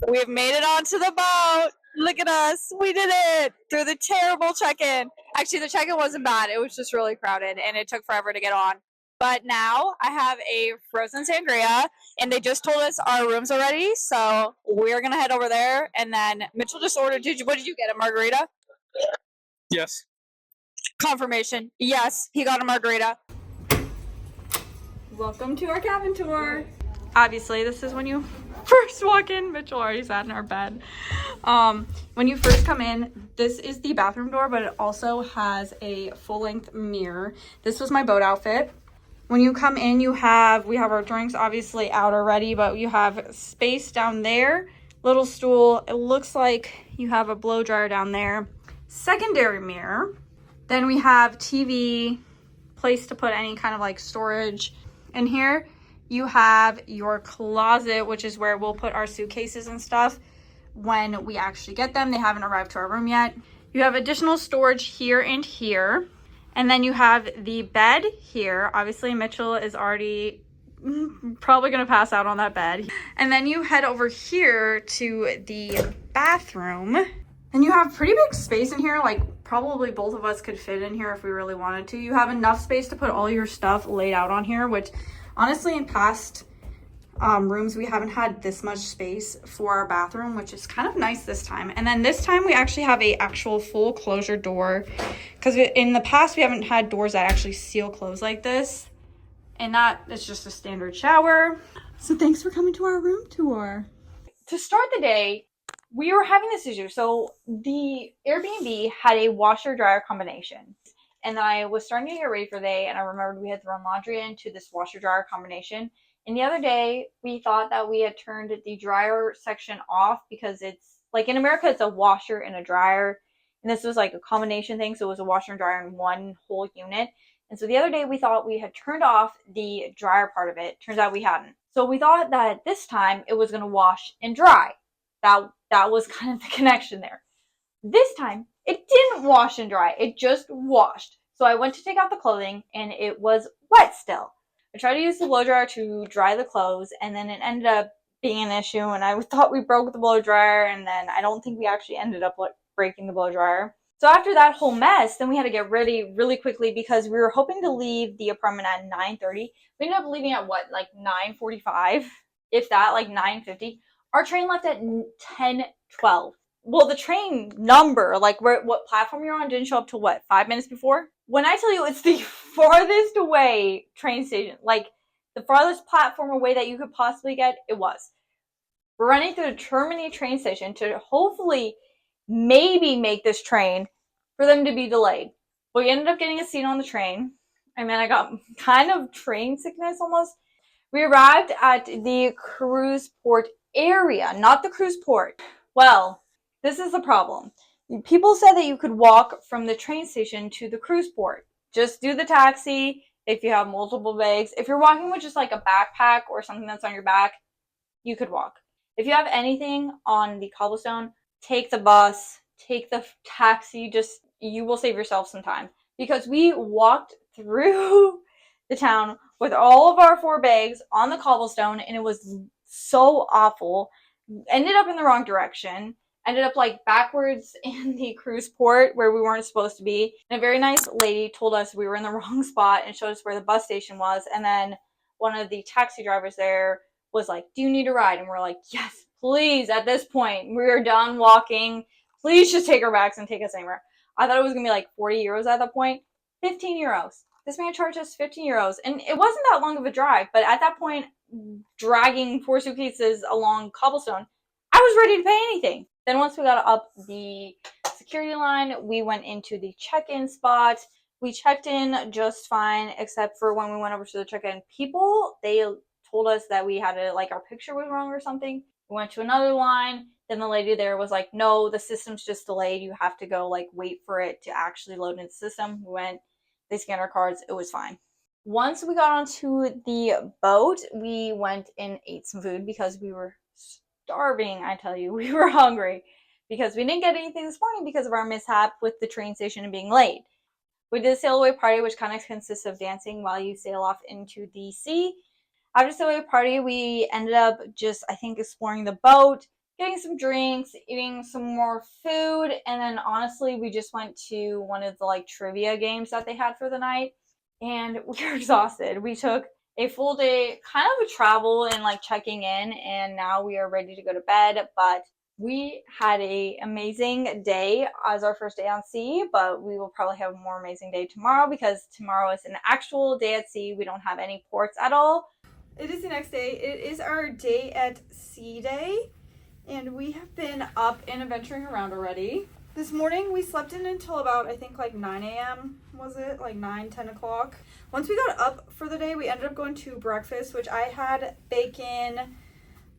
We've made it onto the boat. Look at us. We did it through the terrible check-in. Actually, the check-in wasn't bad. It was just really crowded, and it took forever to get on. But now I have a frozen sangria, and they just told us our rooms are ready, so we're gonna head over there. And then Mitchell just ordered. What did you get? A margarita? Yes. Confirmation. Yes, he got a margarita. Welcome to our cabin tour. Obviously, this is when you first walk in. Mitchell already sat in our bed. When you first come in, this is the bathroom door, but it also has a full-length mirror. This was my boat outfit. When you come in, we have our drinks obviously out already, but you have space down there, little stool. It looks like you have a blow dryer down there. Secondary mirror. Then we have TV, place to put any kind of like storage. And here you have your closet, which is where we'll put our suitcases and stuff when we actually get them. They haven't arrived to our room yet. You have additional storage here and here. And then you have the bed here. Obviously, Mitchell is already probably gonna pass out on that bed. And then you head over here to the bathroom. And you have pretty big space in here, like probably both of us could fit in here if we really wanted to. You have enough space to put all your stuff laid out on here, which honestly in past rooms we haven't had this much space for our bathroom, which is kind of nice this time. And then this time we actually have a actual full closure door, because in the past we haven't had doors that actually seal close like this. And that is just a standard shower. So thanks for coming to our room tour. To start the day, we were having this issue. So the Airbnb had a washer dryer combination, and I was starting to get ready for the day, and I remembered we had thrown laundry into this washer dryer combination. And the other day we thought that we had turned the dryer section off, because it's like in America it's a washer and a dryer, and this was like a combination thing, so it was a washer and dryer in one whole unit. And so the other day we thought we had turned off the dryer part of it. Turns out we hadn't. So we thought that this time it was going to wash and dry. That was kind of the connection there. This time, it didn't wash and dry. It just washed. So I went to take out the clothing, and it was wet still. I tried to use the blow dryer to dry the clothes, and then it ended up being an issue, and I thought we broke the blow dryer, and then I don't think we actually ended up breaking the blow dryer. So after that whole mess, then we had to get ready really quickly, because we were hoping to leave the apartment at 9:30. We ended up leaving at what, like 9:45? If that, like 9:50. Our train left at 10:12. Well, the train number, like what platform you're on, didn't show up till what, 5 minutes before? When I tell you it's the farthest away train station, like the farthest platform away that you could possibly get, it was. We're running through the Termini train station to hopefully maybe make this train for them to be delayed. But we ended up getting a seat on the train, and then I got kind of train sickness almost. We arrived at the cruise port area, not the cruise port. Well, this is the problem. People said that you could walk from the train station to the cruise port. Just do the taxi if you have multiple bags. If you're walking with just like a backpack or something that's on your back, you could walk. If you have anything on the cobblestone, take the bus, take the taxi, you will save yourself some time. Because we walked through the town with all of our 4 bags on the cobblestone, and it was so awful. Ended up in the wrong direction. Ended up like backwards in the cruise port where we weren't supposed to be. And a very nice lady told us we were in the wrong spot and showed us where the bus station was. And then one of the taxi drivers there was like, "Do you need a ride?" And we're like, "Yes, please." At this point, we're done walking. Please just take our bags and take us anywhere. I thought it was going to be like 40 euros at that point. 15 euros. This man charged us 15 euros. And it wasn't that long of a drive. But at that point, dragging 4 suitcases along cobblestone, I was ready to pay anything. Then once we got up the security line, we went into the check-in spot. We checked in just fine, except for when we went over to the check-in people, they told us that we had to, like, our picture was wrong or something. We went to another line. Then the lady there was like, "No, the system's just delayed. You have to go, like, wait for it to actually load into the system." We went, they scanned our cards. It was fine. Once we got onto the boat, we went and ate some food because we were starving, I tell you. We were hungry because we didn't get anything this morning because of our mishap with the train station and being late. We did a sail away party, which kind of consists of dancing while you sail off into the sea. After the sail away party, we ended up just, I think, exploring the boat. getting some drinks, eating some more food, and then honestly, we just went to one of the like trivia games that they had for the night, and we were exhausted. We took a full day kind of a travel and like checking in, and now we are ready to go to bed, but we had a amazing day as our first day on sea, but we will probably have a more amazing day tomorrow because tomorrow is an actual day at sea. We don't have any ports at all. It is the next day. It is our day at sea day, and we have been up and adventuring around already. This morning we slept in until about, I think, like 9 a.m. was it? Like 9, 10 o'clock. Once we got up for the day, we ended up going to breakfast, which I had bacon,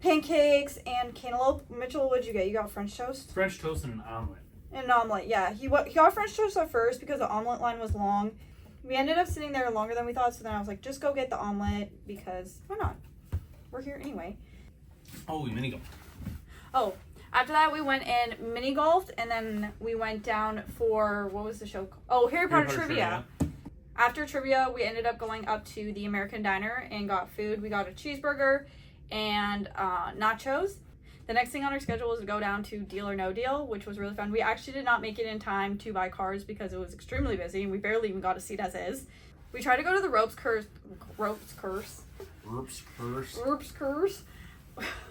pancakes, and cantaloupe. Mitchell, what'd you get? You got French toast? French toast and an omelet. And an omelet, yeah. He got French toast at first because the omelet line was long. We ended up sitting there longer than we thought, so then I was like, just go get the omelet because why not? We're here anyway. Oh, we mini golf. Oh, after that we went and mini golfed, and then we went down for, what was the show called? Oh, Harry Potter Trivia. After trivia, we ended up going up to the American Diner and got food. We got a cheeseburger and nachos. The next thing on our schedule was to go down to Deal or No Deal, which was really fun. We actually did not make it in time to buy cars because it was extremely busy and we barely even got a seat as is. We tried to go to the ropes course.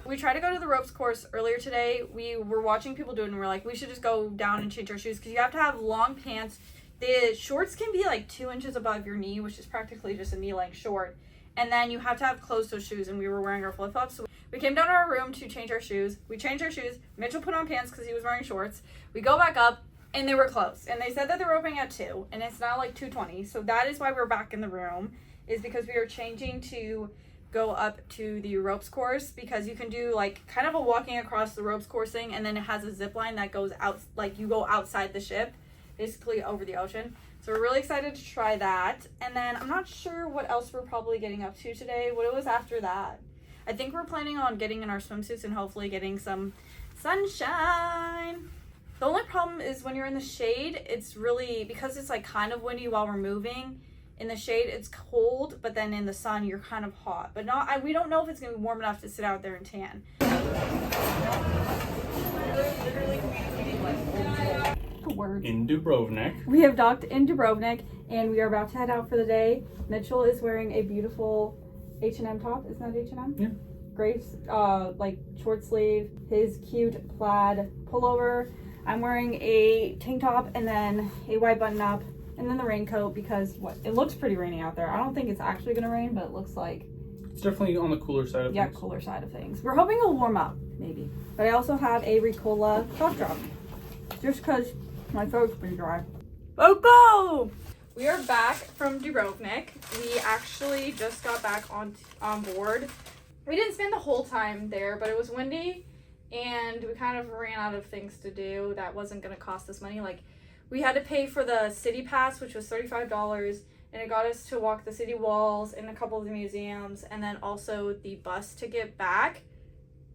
We tried to go to the ropes course earlier today. We were watching people do it and we're like, we should just go down and change our shoes because you have to have long pants. The shorts can be like 2 inches above your knee, which is practically just a knee-length short. And then you have to have closed-toe shoes, and we were wearing our flip-flops. So we came down to our room to change our shoes. We changed our shoes. Mitchell put on pants because he was wearing shorts. We go back up, and they were closed. And they said that they were opening at 2, and it's now like 2:20. So that is why we're back in the room, is because we are changing to go up to the ropes course, because you can do like kind of a walking across the ropes course thing, and then it has a zip line that goes out, like you go outside the ship, basically over the ocean. So we're really excited to try that. And then I'm not sure what else we're probably getting up to today. What it was after that. I think we're planning on getting in our swimsuits and hopefully getting some sunshine. The only problem is when you're in the shade, it's really, because it's like kind of windy while we're moving, in the shade it's cold, but then in the sun you're kind of hot. But we don't know if it's gonna be warm enough to sit out there and tan. In Dubrovnik. We have docked in Dubrovnik and we are about to head out for the day. Mitchell is wearing a beautiful H&M top. Isn't that H&M? Yeah. Grace, like short sleeve, his cute plaid pullover. I'm wearing a tank top and then a white button up and then the raincoat because it looks pretty rainy out there. I don't think it's actually gonna rain, but it looks like it's definitely on the cooler side of things. Yeah, cooler side of things. We're hoping it'll warm up, maybe. But I also have a Ricola cough drop. Just because my throat's pretty dry. Bobo! We are back from Dubrovnik. We actually just got back on board. We didn't spend the whole time there, but it was windy and we kind of ran out of things to do that wasn't going to cost us money. Like, we had to pay for the city pass, which was $35, and it got us to walk the city walls and a couple of the museums, and then also the bus to get back.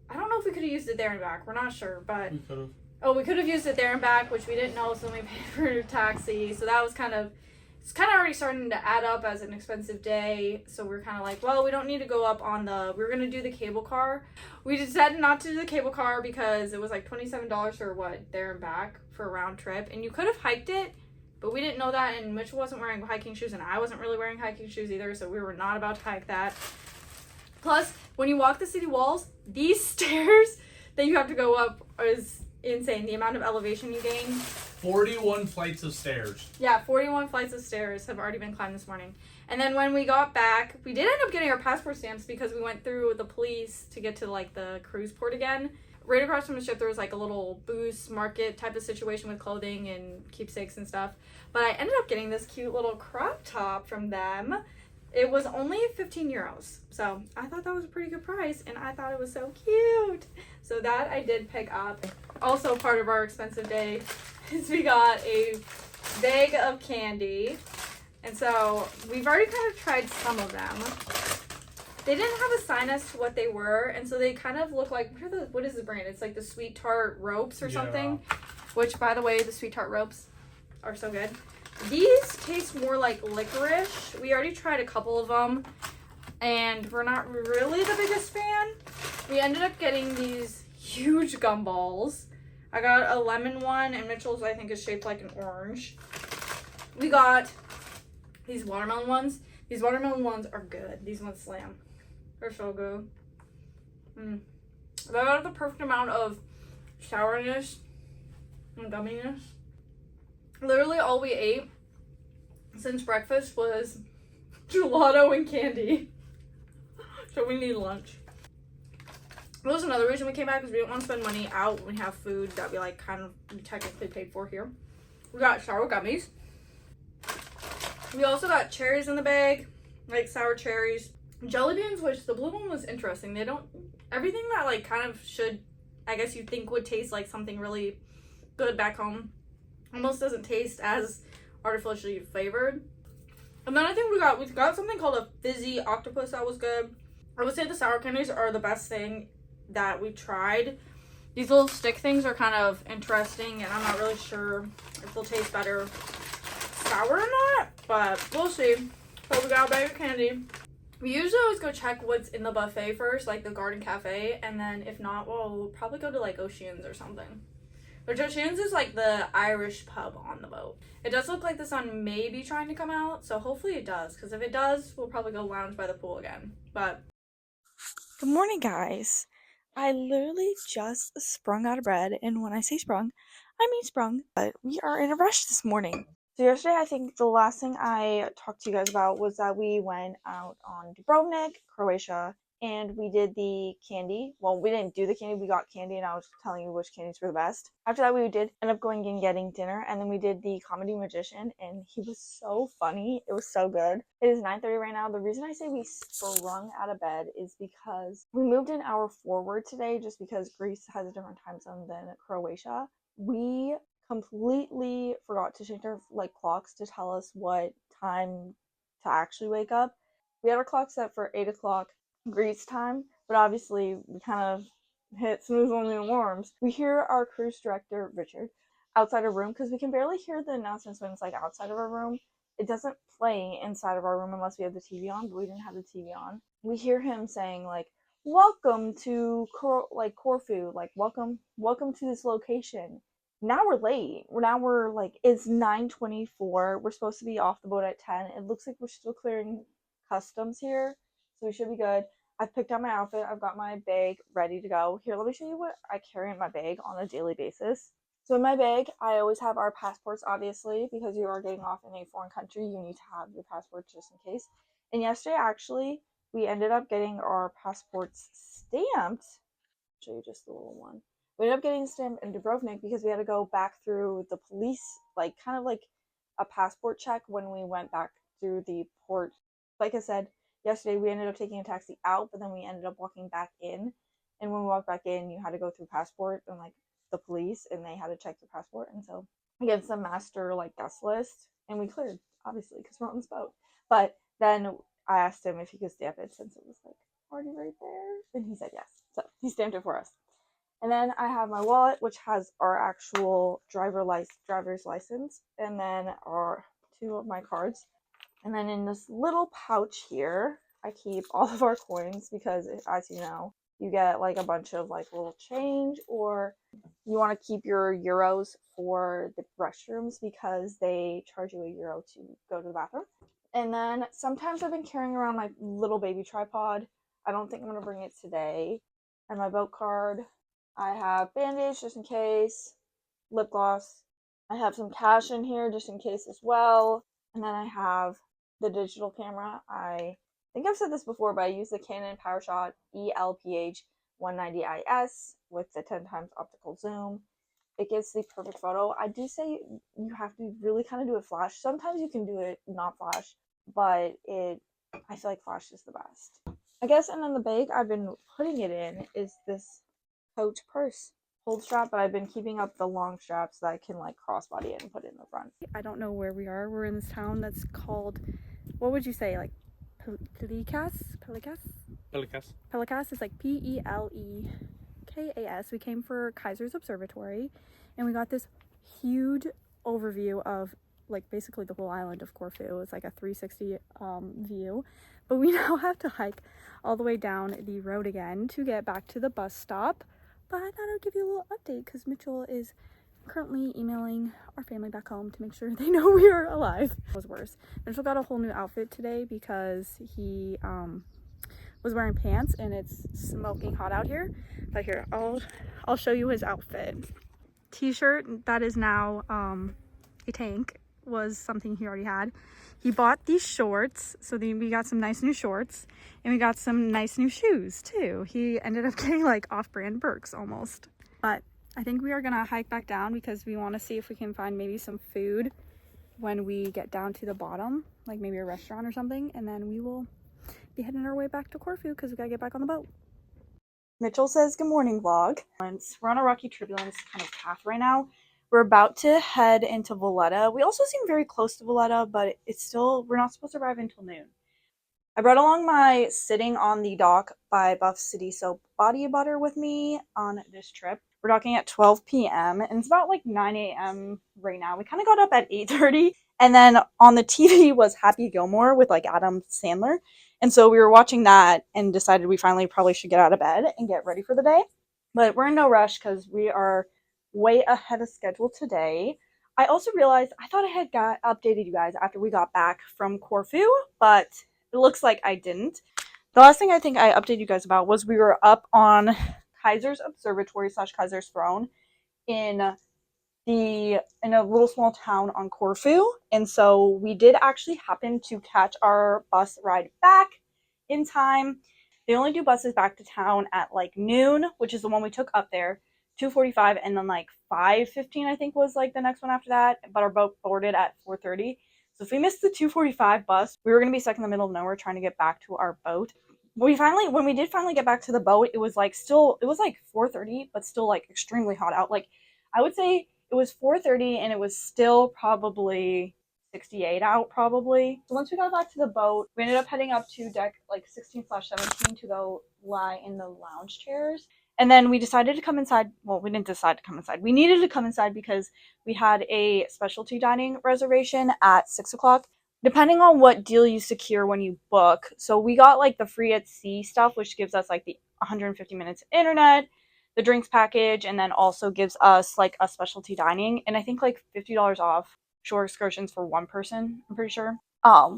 I don't know if we could have used it there and back. We're not sure, but... We could have. Oh, we could have used it there and back, which we didn't know, so then we paid for a taxi. So that was it's kind of already starting to add up as an expensive day. So we're kind of like, well, we don't need to go up on we're going to do the cable car. We decided not to do the cable car because it was like $27 for there and back for a round trip. And you could have hiked it, but we didn't know that. And Mitchell wasn't wearing hiking shoes and I wasn't really wearing hiking shoes either. So we were not about to hike that. Plus, when you walk the city walls, these stairs that you have to go up is insane. The amount of elevation you gain. 41 flights of stairs. Yeah, 41 flights of stairs have already been climbed this morning. And then when we got back, we did end up getting our passport stamps because we went through the police to get to like the cruise port again. Right across from the ship there was like a little booze market type of situation with clothing and keepsakes and stuff. But I ended up getting this cute little crop top from them. It was only 15 euros. So I thought that was a pretty good price and I thought it was so cute. So that I did pick up. Also part of our expensive day is we got a bag of candy. And so we've already kind of tried some of them. They didn't have a sign as to what they were. And so they kind of look like, what is the brand? It's like the Sweet Tart Ropes or something. Which, by the way, the Sweet Tart Ropes are so good. These taste more like licorice. We already tried a couple of them and we're not really the biggest fan. We ended up getting these huge gumballs. I got a lemon one, and Mitchell's I think is shaped like an orange. We got these watermelon ones. These watermelon ones are good. These ones slam. They're so good. They got the perfect amount of sourness and gumminess. Literally all we ate since breakfast was gelato and candy. So we need lunch. That was another reason we came back, because we didn't want to spend money out when we have food that we like kind of technically paid for here. We got sour gummies. We also got cherries in the bag, like sour cherries. Jelly beans, which the blue one was interesting. They don't, everything that like kind of should, I guess you think would taste like something really good back home, almost doesn't taste as artificially flavored. And then I think we got something called a fizzy octopus that was good. I would say the sour candies are the best thing that we tried. These little stick things are kind of interesting, and I'm not really sure if they'll taste better sour or not, but we'll see. But we got a bag of candy. We usually always go check what's in the buffet first, like the garden cafe, and then if not, well, we'll probably go to like Oceans or something. Which Oceans is like the Irish pub on the boat. It does look like the sun may be trying to come out, so hopefully it does, because if it does, we'll probably go lounge by the pool again. But good morning, guys. I literally just sprung out of bed, and when I say sprung, I mean sprung, but we are in a rush this morning. So yesterday, I think the last thing I talked to you guys about was that we went out on Dubrovnik, Croatia, and we did the candy. Well, we didn't do the candy, we got candy, and I was telling you which candies were the best. After that, we did end up going and getting dinner, and then we did the comedy magician, and he was so funny. It was so good. It is 9:30 right now. The reason I say we sprung out of bed is because we moved an hour forward today, just because Greece has a different time zone than Croatia. We completely forgot to change our like clocks to tell us what time to actually wake up. We had our clock set for 8 o'clock Greece time, but obviously we kind of hit snooze on the alarms. We hear our cruise director, Richard, outside our room, because we can barely hear the announcements when it's like outside of our room. It doesn't play inside of our room unless we have the TV on, but we didn't have the TV on. We hear him saying like, welcome to Corfu, like welcome to this location. Now we're late. Now we're like, it's 9:24. We're supposed to be off the boat at 10. It looks like we're still clearing customs here, so we should be good. I've picked out my outfit. I've got my bag ready to go. Here, let me show you what I carry in my bag on a daily basis. So in my bag, I always have our passports, obviously, because you are getting off in a foreign country. You need to have your passport just in case. And yesterday, actually, we ended up getting our passports stamped. I'll show you just the little one. We ended up getting stamped in Dubrovnik because we had to go back through the police, like kind of like a passport check when we went back through the port. Like I said, yesterday we ended up taking a taxi out, but then we ended up walking back in. And when we walked back in, you had to go through passport and like the police, and they had to check your passport. And so against the master like guest list, and we cleared, obviously, because we're on this boat. But then I asked him if he could stamp it since it was like already right there, and he said yes. So he stamped it for us. And then I have my wallet, which has our actual driver's license, and then our 2 of my cards. And then in this little pouch here, I keep all of our coins because, as you know, you get like a bunch of like little change, or you want to keep your euros for the restrooms because they charge you €1 to go to the bathroom. And then sometimes I've been carrying around my little baby tripod. I don't think I'm going to bring it today. And my boat card. I have Band-Aids just in case, lip gloss. I have some cash in here just in case as well. And then I have the digital camera. I think I've said this before, but I use the Canon PowerShot ELPH 190IS with the 10x optical zoom. It gives the perfect photo. I do say you have to really kind of do it flash. Sometimes you can do it not flash, but I feel like flash is the best. I guess, and then the bag I've been putting it in is this coach purse hold strap, but I've been keeping up the long straps that I can like crossbody it and put it in the front. I don't know where we are. We're in this town that's called, what would you say, like Pelikas? Pelikas is like Pelekas. We came for Kaiser's Observatory, and we got this huge overview of like basically the whole island of Corfu. It's like a 360 view, but we now have to hike all the way down the road again to get back to the bus stop. but I thought I'd give you a little update because Mitchell is currently emailing our family back home to make sure they know we are alive. It was worse. Mitchell got a whole new outfit today because he was wearing pants and it's smoking hot out here. But here, I'll show you his outfit. T-shirt that is now a tank was something he already had. He bought these shorts, so we got some nice new shorts, and we got some nice new shoes too. He ended up getting like off-brand Birks almost. But I think we are gonna hike back down because we want to see if we can find maybe some food when we get down to the bottom, like maybe a restaurant or something, and then we will be heading our way back to Corfu because we gotta get back on the boat. Mitchell says good morning vlog. We're on a rocky turbulence kind of path right now. We're about to head into Valletta. We also seem very close to Valletta, but it's still, we're not supposed to arrive until noon. I brought along my Sitting on the Dock by Buff City Soap body butter with me on this trip. We're docking at 12 p.m. and it's about like 9 a.m. right now. We kind of got up at 8:30, and then on the TV was Happy Gilmore with like Adam Sandler. And so we were watching that and decided we finally probably should get out of bed and get ready for the day. But we're in no rush because we are way ahead of schedule today. I also realized I thought I had updated you guys after we got back from Corfu, but it looks like I didn't. The last thing I think I updated you guys about was we were up on Kaiser's Observatory / Kaiser's Throne in a little small town on Corfu, and so we did actually happen to catch our bus ride back in time. They only do buses back to town at like noon, which is the one we took up there, 2:45, and then like 5:15 I think was like the next one after that, but our boat boarded at 4:30. So if we missed the 2:45 bus, we were going to be stuck in the middle of nowhere trying to get back to our boat. When we did finally get back to the boat, it was like 4:30, but still like extremely hot out. Like I would say it was 4:30 and it was still probably 68 out probably. So once we got back to the boat, we ended up heading up to deck like 16/17 to go lie in the lounge chairs. And then we decided to come inside. Well, we didn't decide to come inside. We needed to come inside because we had a specialty dining reservation at 6 o'clock, depending on what deal you secure when you book. So we got like the free at sea stuff, which gives us like the 150 minutes of internet, the drinks package, and then also gives us like a specialty dining, and I think like $50 off shore excursions for one person, I'm pretty sure.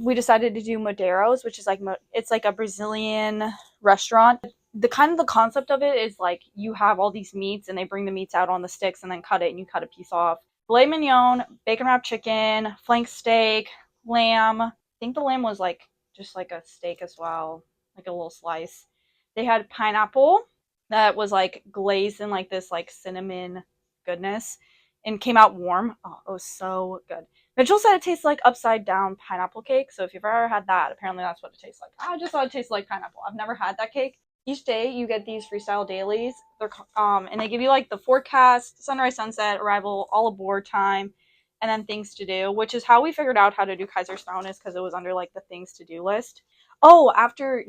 We decided to do Madeiros, which is like it's like a Brazilian restaurant. The concept of it is like you have all these meats and they bring the meats out on the sticks and then cut it and you cut a piece off. Filet mignon, bacon wrapped chicken, flank steak, lamb. I think the lamb was like just like a steak as well, like a little slice. They had pineapple that was like glazed in like this like cinnamon goodness and came out warm. Oh, it was so good. Mitchell said it tastes like upside down pineapple cake. So if you've ever had that, apparently that's what it tastes like. I just thought it tasted like pineapple. I've never had that cake. Each day you get these freestyle dailies. They're and they give you like the forecast, sunrise, sunset, arrival, all aboard time, and then things to do, which is how we figured out how to do Kaiser's Throne, is because it was under like the things to do list. Oh, after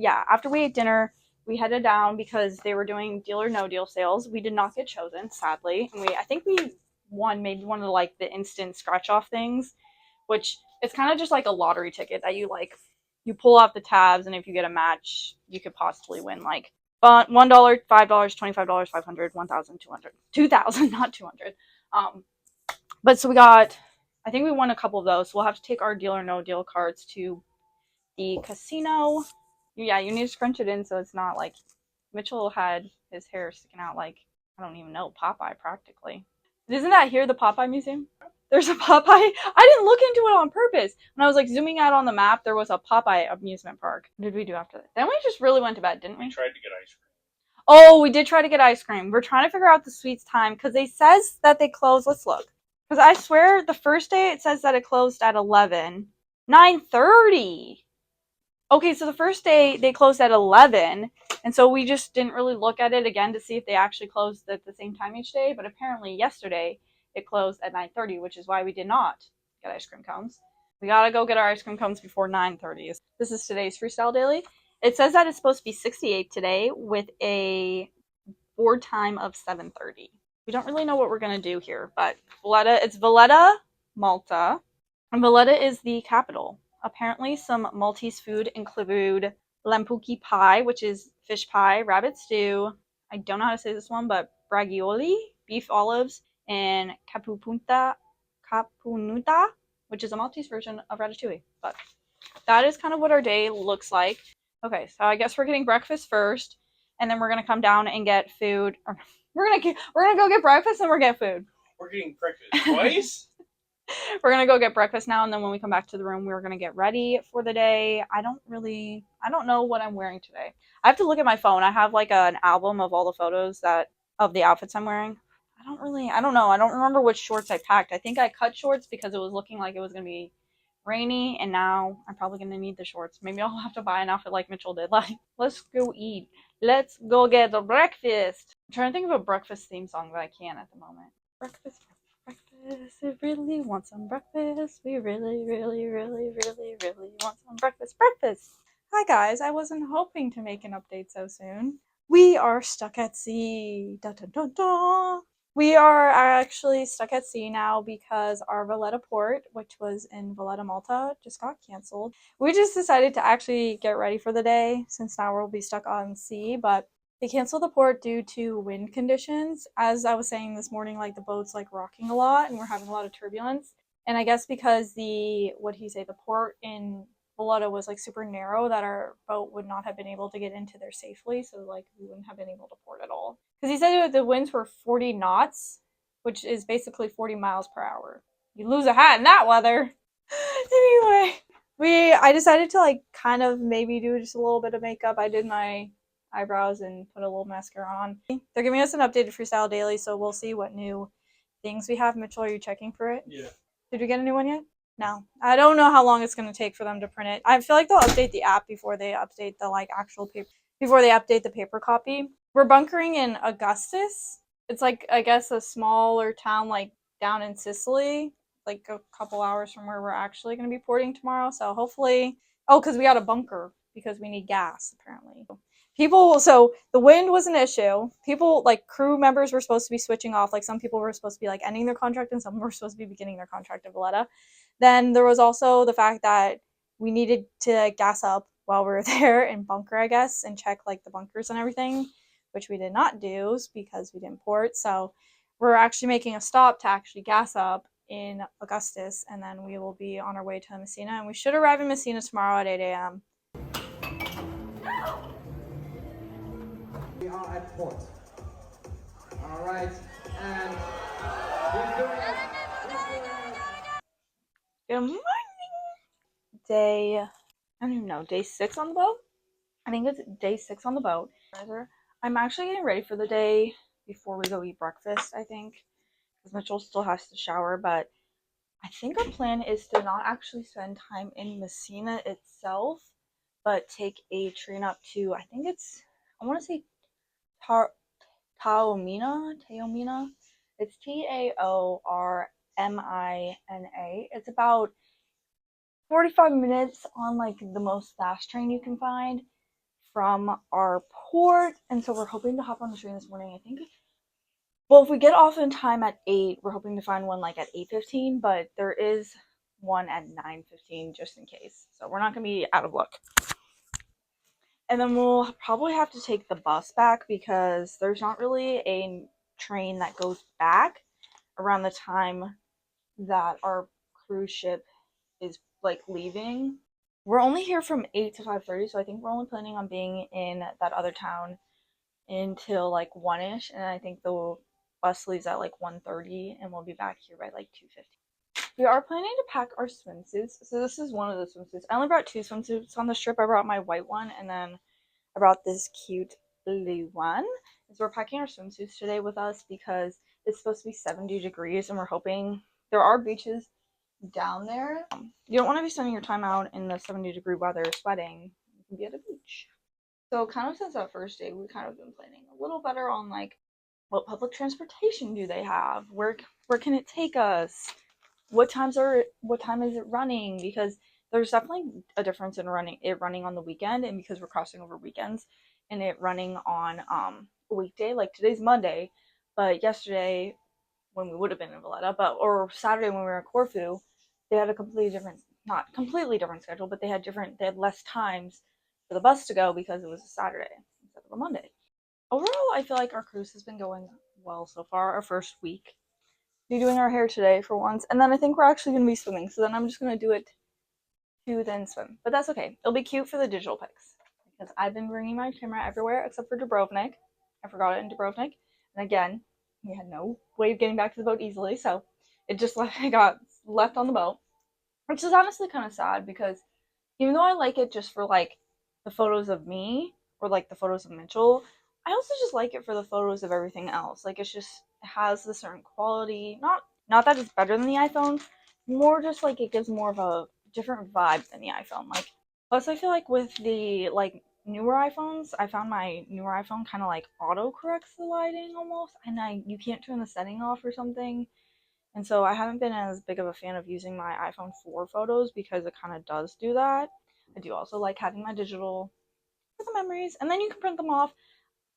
we ate dinner, we headed down because they were doing deal or no deal sales. We did not get chosen, sadly. And I think we won maybe one of the like the instant scratch off things, which it's kind of just like a lottery ticket that you pull off the tabs, and if you get a match, you could possibly win like $1, $5, $25, 500, 1,000, 200, 2,000, not 200. But so I think we won a couple of those. So we'll have to take our deal or no deal cards to the casino. Yeah, you need to scrunch it in so it's not like Mitchell had his hair sticking out like, I don't even know, Popeye practically. Isn't that here, the Popeye Museum? There's a Popeye. I didn't look into it on purpose. When I was like zooming out on the map, there was a Popeye amusement park. What did we do after that? Then we just really went to bed, didn't we? We tried to get ice cream. Oh, we did try to get ice cream. We're trying to figure out the sweets time because they says that they close. Let's look. Because I swear the first day it says that it closed at 11. 9:30. Okay, so the first day they closed at 11, and so we just didn't really look at it again to see if they actually closed at the same time each day, but apparently yesterday it closed at 9:30, which is why we did not get ice cream cones. We gotta go get our ice cream cones before 9:30. This is today's freestyle daily. It says that it's supposed to be 68 today with a board time of 7:30. We don't really know what we're gonna do here, but it's Valletta, Malta, and Valletta is the capital. Apparently, some Maltese food include lampuki pie, which is fish pie, rabbit stew. I don't know how to say this one, but ravioli, beef olives, and capunuta, which is a Maltese version of ratatouille. But that is kind of what our day looks like. Okay, so I guess we're getting breakfast first, and then we're gonna come down and get food. Or we're gonna go get breakfast and we're gonna get food. We're getting breakfast twice? We're gonna go get breakfast now, and then when we come back to the room, we're gonna get ready for the day. I don't know what I'm wearing today. I have to look at my phone. I have like an album of all the photos of the outfits I'm wearing. I don't know. I don't remember which shorts I packed. I think I cut shorts because it was looking like it was gonna be rainy, and now I'm probably gonna need the shorts. Maybe I'll have to buy an outfit like Mitchell did. Like, let's go eat. Let's go get the breakfast. I'm trying to think of a breakfast theme song that I can at the moment. Breakfast. We really want some breakfast. We really, really, really, really, really want some breakfast. Breakfast! Hi guys, I wasn't hoping to make an update so soon. We are stuck at sea. Da, da, da, da. We are actually stuck at sea now because our Valletta port, which was in Valletta, Malta, just got canceled. We just decided to actually get ready for the day since now we'll be stuck on sea, but they canceled the port due to wind conditions. As I was saying this morning, like the boat's like rocking a lot and we're having a lot of turbulence. And I guess because the port in Valletta was like super narrow, that our boat would not have been able to get into there safely. So like we wouldn't have been able to port at all. Because he said the winds were 40 knots, which is basically 40 miles per hour. You lose a hat in that weather. Anyway, I decided to like kind of maybe do just a little bit of makeup. I did my eyebrows and put a little mascara on. They're giving us an updated freestyle daily, so we'll see what new things we have. Mitchell, are you checking for it? Yeah. Did we get a new one yet? No. I don't know how long it's going to take for them to print it. I feel like they'll update the app before they update the like actual paper, before they update the paper copy. We're bunkering in Augustus. It's like, I guess, a smaller town like down in Sicily, like a couple hours from where we're actually going to be porting tomorrow. So hopefully, because we got a bunker because we need gas apparently. So the wind was an issue. People, like crew members, were supposed to be switching off. Like some people were supposed to be like ending their contract and some were supposed to be beginning their contract at Valletta. Then there was also the fact that we needed to gas up while we were there and bunker, I guess, and check like the bunkers and everything, which we did not do because we didn't port. So we're actually making a stop to actually gas up in Augustus, and then we will be on our way to Messina. And we should arrive in Messina tomorrow at 8 a.m. We are at port. All right, and who's doing it? Good morning. I don't even know, day 6 on the boat? I think it's day 6 on the boat. I'm actually getting ready for the day before we go eat breakfast, I think. Because Mitchell still has to shower, but I think our plan is to not actually spend time in Messina itself, but take a train up to, I want to say Taormina. It's Taormina. It's about 45 minutes on like the most fast train you can find from our port, and so we're hoping to hop on the train this morning. I think, well, if we get off in time at 8, we're hoping to find one like at 8:15, but there is one at 9:15 just in case, so we're not gonna be out of luck. And then we'll probably have to take the bus back because there's not really a train that goes back around the time that our cruise ship is like leaving. We're only here from 8 to 5:30, so I think we're only planning on being in that other town until like 1ish, and I think the bus leaves at like 1:30 and we'll be back here by like 2:50. We are planning to pack our swimsuits. So this is one of the swimsuits. I only brought 2 swimsuits on the trip. I brought my white one and then I brought this cute blue one. So we're packing our swimsuits today with us because it's supposed to be 70 degrees and we're hoping there are beaches down there. You don't want to be spending your time out in the 70-degree weather sweating. You can be at a beach. So kind of since that first day, we've kind of been planning a little better on like what public transportation do they have? Where can it take us? What time is it running? Because there's definitely a difference in running on the weekend, and because we're crossing over weekends, and it running on a weekday. Like today's Monday, but yesterday when we would have been in Valletta, or Saturday when we were in Corfu, they had a not completely different schedule, but they had less times for the bus to go because it was a Saturday instead of a Monday. Overall, I feel like our cruise has been going well so far, our first week. We're doing our hair today for once, and then I think we're actually going to be swimming, so then I'm just going to do it to then swim. But that's okay. It'll be cute for the digital pics, because I've been bringing my camera everywhere except for Dubrovnik. I forgot it in Dubrovnik, and again, we had no way of getting back to the boat easily, so it just got left on the boat, which is honestly kind of sad, because even though I like it just for like the photos of me or like the photos of Mitchell, I also just like it for the photos of everything else. Like, it's just, it has a certain quality. Not that it's better than the iPhone, more just like it gives more of a different vibe than the iPhone. Like, plus I feel like with the like newer iPhones, I found my newer iPhone kind of like auto corrects the lighting almost, and you can't turn the setting off or something. And so I haven't been as big of a fan of using my iPhone 4 photos, because it kind of does do that. I do also like having my digital for the memories, and then you can print them off.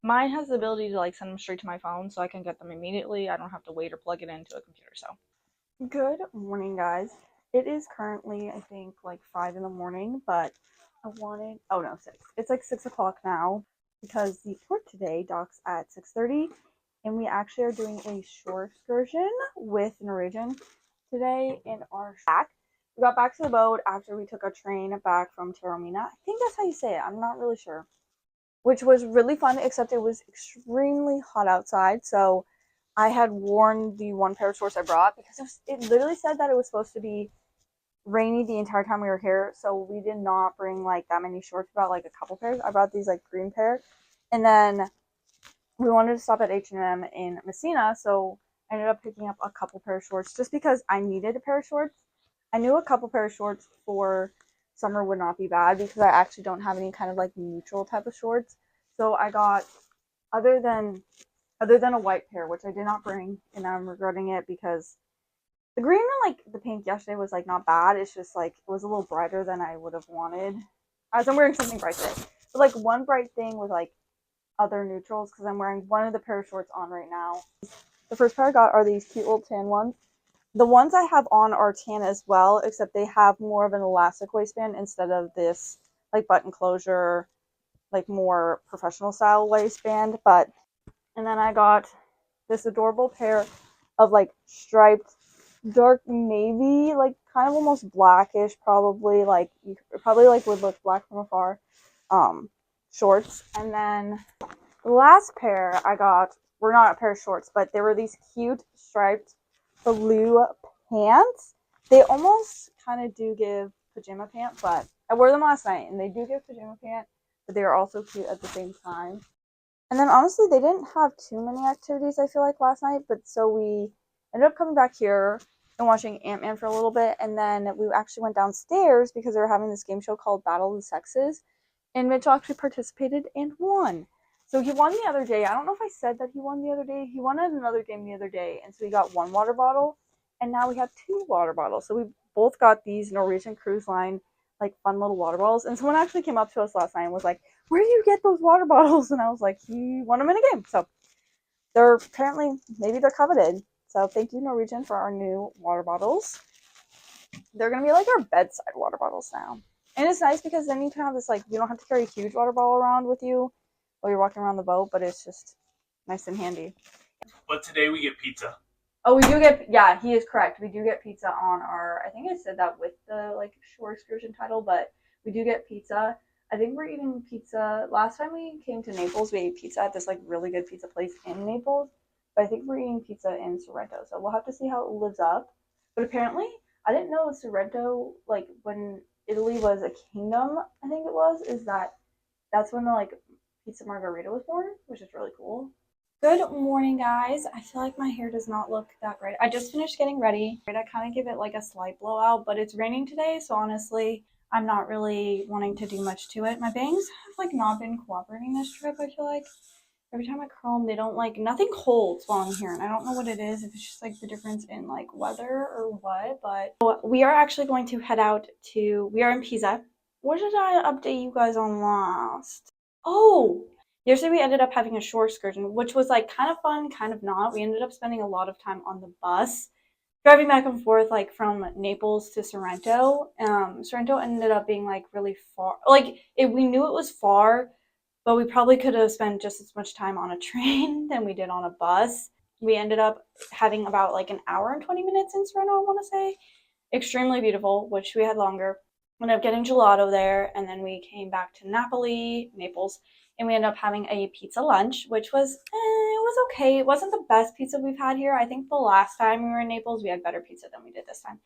Mine has the ability to like send them straight to my phone, so I can get them immediately. I don't have to wait or plug it into a computer. So good morning, guys. It is currently, I think, like 5 in the morning, but I wanted, oh no, 6. It's like 6 o'clock now, because the tour today docks at 6:30, and we actually are doing a shore excursion with Norwegian today in our shack. We got back to the boat after we took a train back from Taormina. I think that's how you say it. I'm not really sure. Which was really fun, except it was extremely hot outside. So I had worn the one pair of shorts I brought, because it literally said that it was supposed to be rainy the entire time we were here. So we did not bring like that many shorts. We brought like a couple pairs. I brought these like green pair. And then we wanted to stop at H&M in Messina, so I ended up picking up a couple pair of shorts just because I needed a pair of shorts. I knew a couple pair of shorts for summer would not be bad, because I actually don't have any kind of like neutral type of shorts. So I got, other than a white pair, which I did not bring, and I'm regretting it, because the green and like the pink yesterday was like not bad. It's just like it was a little brighter than I would have wanted. As I'm wearing something bright today, but like one bright thing with like other neutrals, because I'm wearing one of the pair of shorts on right now. The first pair I got are these cute little tan ones. The ones I have on are tan as well, except they have more of an elastic waistband instead of this like button closure, like more professional style waistband. And then I got this adorable pair of like striped dark navy, like kind of almost blackish, probably like you probably like would look black from afar, shorts. And then the last pair I got were not a pair of shorts, but they were these cute striped blue pants. They almost kind of do give pajama pant, but I wore them last night and they do give pajama pant, but they are also cute at the same time. And then honestly, they didn't have too many activities, I feel like, last night, but so we ended up coming back here and watching Ant-Man for a little bit, and then we actually went downstairs because they were having this game show called Battle of the Sexes, and Mitchell actually participated and won. So he won the other day. I don't know if I said that he won the other day. He won at another game the other day, and so he got 1 water bottle, and now we have 2 water bottles. So we both got these Norwegian Cruise Line, like, fun little water bottles, and someone actually came up to us last night and was like, "Where do you get those water bottles?" And I was like, he won them in a game. So they're apparently, maybe they're coveted. So thank you, Norwegian, for our new water bottles. They're going to be like our bedside water bottles now. And it's nice because then you can have this, like, you don't have to carry a huge water bottle around with you while you're walking around the boat, but it's just nice and handy. But today we get pizza. Oh, we do get, yeah, he is correct. We do get pizza on our, I think I said that with the, like, shore excursion title, but we do get pizza. I think we're eating pizza. Last time we came to Naples, we ate pizza at this, like, really good pizza place in Naples. But I think we're eating pizza in Sorrento, so we'll have to see how it lives up. But apparently, I didn't know Sorrento, like, when Italy was a kingdom, I think it was, is that's when the, like, pizza margherita was born, which is really cool. Good morning, guys. I feel like my hair does not look that great. I just finished getting ready. I kind of give it like a slight blowout, but it's raining today, so honestly, I'm not really wanting to do much to it. My bangs have like not been cooperating this trip, I feel like. Every time I curl them, they don't like, nothing holds while I'm here, and I don't know what it is, if it's just like the difference in like weather or what, but we are actually going to head out to, we are in Pisa. What did I update you guys on last? Oh! Yesterday we ended up having a shore excursion, which was like kind of fun, kind of not. We ended up spending a lot of time on the bus, driving back and forth like from Naples to Sorrento. Sorrento ended up being like really far. Like we knew it was far, but we probably could have spent just as much time on a train than we did on a bus. We ended up having about like an hour and 20 minutes in Sorrento, I want to say. Extremely beautiful, which we had longer. Ended up getting gelato there, and then we came back to Naples, and we ended up having a pizza lunch, which was, it was okay. It wasn't the best pizza we've had here. I think the last time we were in Naples, we had better pizza than we did this time.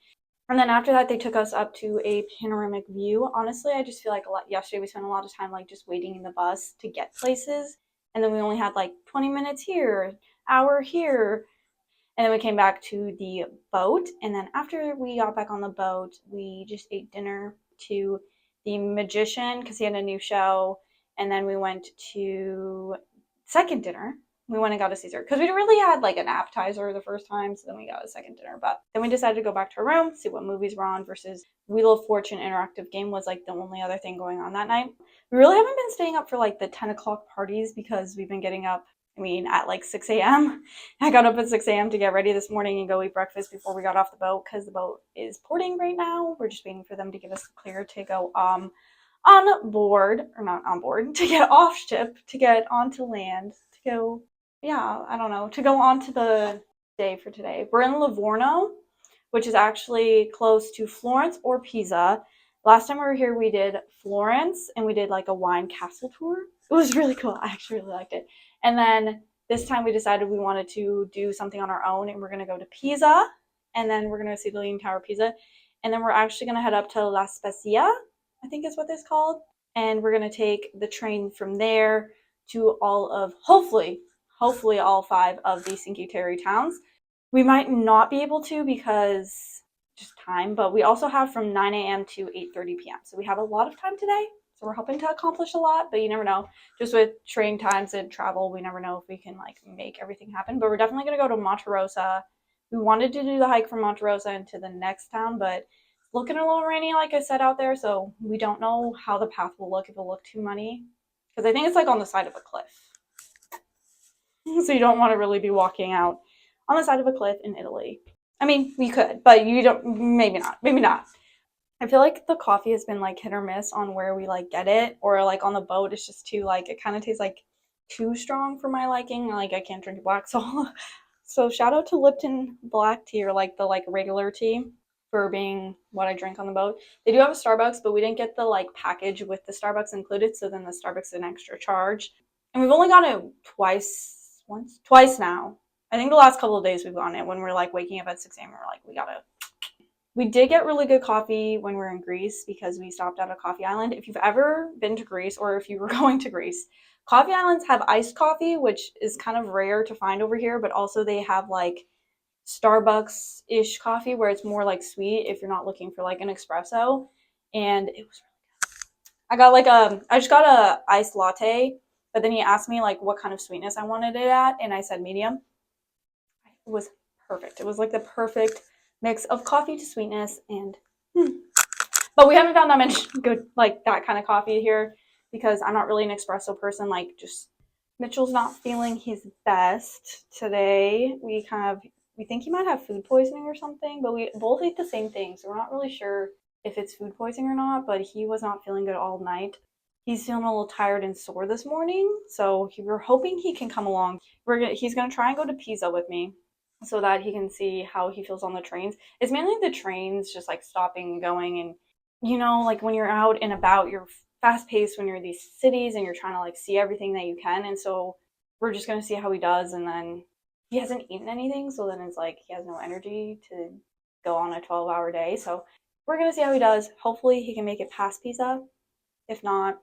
And then after that, they took us up to a panoramic view. Honestly, I just feel like yesterday we spent a lot of time like just waiting in the bus to get places. And then we only had like 20 minutes here, hour here. And then we came back to the boat. And then after we got back on the boat, we just ate dinner to the magician because he had a new show. And then we went to second dinner. We went and got a Caesar because we really had like an appetizer the first time, so then we got a second dinner. But then we decided to go back to our room, see what movies were on, versus Wheel of Fortune interactive game was like the only other thing going on that night. We really haven't been staying up for like the 10 o'clock parties because we've been getting up, at like 6 a.m. I got up at 6 a.m. to get ready this morning and go eat breakfast before we got off the boat because the boat is porting right now. We're just waiting for them to give us the clear to go on board, or not on board, to get off ship, to get onto land, to go, to go on to the day for today. We're in Livorno, which is actually close to Florence or Pisa. Last time we were here, we did Florence, and we did like a wine castle tour. It was really cool. I actually really liked it. And then this time we decided we wanted to do something on our own, and we're going to go to Pisa, and then we're going to see the Leaning Tower of Pisa. And then we're actually going to head up to La Spezia, I think is what it's called. And we're going to take the train from there to all of, hopefully all 5 of the Cinque Terre towns. We might not be able to because just time, but we also have from 9 a.m. to 8:30 p.m. So we have a lot of time today. So we're hoping to accomplish a lot, but you never know. Just with train times and travel, we never know if we can like make everything happen. But we're definitely going to go to Monte Rosa. We wanted to do the hike from Monte Rosa into the next town, but it's looking a little rainy, like I said, out there. So we don't know how the path will look, if it'll look too muddy. Because I think it's like on the side of a cliff. So you don't want to really be walking out on the side of a cliff in Italy. I mean, you could, but you don't, maybe not. I feel like the coffee has been like hit or miss on where we like get it, or like on the boat it's just too like, it kind of tastes like too strong for my liking. Like I can't drink black, so shout out to Lipton black tea, or like the like regular tea, for being what I drink on the boat. They do have a Starbucks, but we didn't get the like package with the Starbucks included, so then the Starbucks is an extra charge. And we've only gone it twice now. I think the last couple of days we've gone it when we're like waking up at 6 a.m. We're like, we did get really good coffee when we were in Greece because we stopped at a coffee island. If you've ever been to Greece, or if you were going to Greece, coffee islands have iced coffee, which is kind of rare to find over here, but also they have like Starbucks-ish coffee where it's more like sweet if you're not looking for like an espresso. And it was really good. I just got a iced latte, but then he asked me like what kind of sweetness I wanted it at, and I said medium. It was perfect. It was like the perfect mix of coffee to sweetness, and but we haven't found that much good like that kind of coffee here because I'm not really an espresso person. Like, just Mitchell's not feeling his best today. We think he might have food poisoning or something, but we both ate the same thing, so we're not really sure if it's food poisoning or not. But he was not feeling good all night. He's feeling a little tired and sore this morning, so we're hoping he can come along. He's gonna try and go to Pisa with me, so that he can see how he feels on the trains. It's mainly the trains just like stopping and going, and like when you're out and about, you're fast paced when you're in these cities and you're trying to like see everything that you can. And so we're just gonna see how he does. And then he hasn't eaten anything, so then it's like he has no energy to go on a 12-hour day. So we're gonna see how he does. Hopefully he can make it past Pisa. If not,